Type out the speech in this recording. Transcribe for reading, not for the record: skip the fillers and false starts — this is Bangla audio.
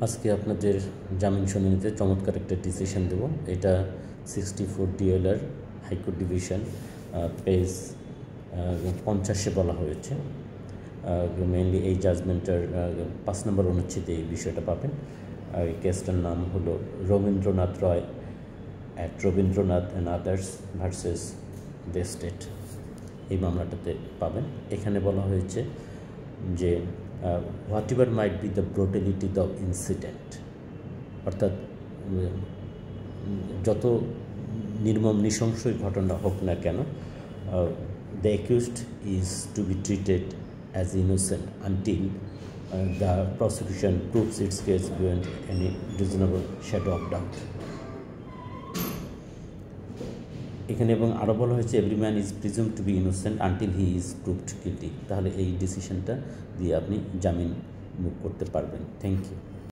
আজকে আপনাদের জামিন শুনানিতে চমৎকার একটা ডিসিশন দেব। এটা 64 DLR হাইকোর্ট ডিভিশন পেজ 50-এ বলা হয়েছে। মেইনলি এই জাজমেন্টের 5 নম্বর অনুচ্ছেদে এই বিষয়টা পাবেন। এই কেসটার নাম হলো Rabindranath Roy at Rabindranath and others versus the state. এই মামলাটাতে পাবেন। এখানে বলা হয়েছে যে whatever might be the brutality the incident, অর্থাৎ যত নির্মম নৃশংসই ঘটনা হোক না কেন, the accused is to be treated as innocent until the prosecution proves its case beyond any reasonable shadow of doubt. এখানে এবং আরও বলা হয়েছে every man is presume to be innocent until he is proved guilty. তাহলে এই ডিসিশনটা দিয়ে আপনি জামিন মুভ করতে পারবেন। Thank you.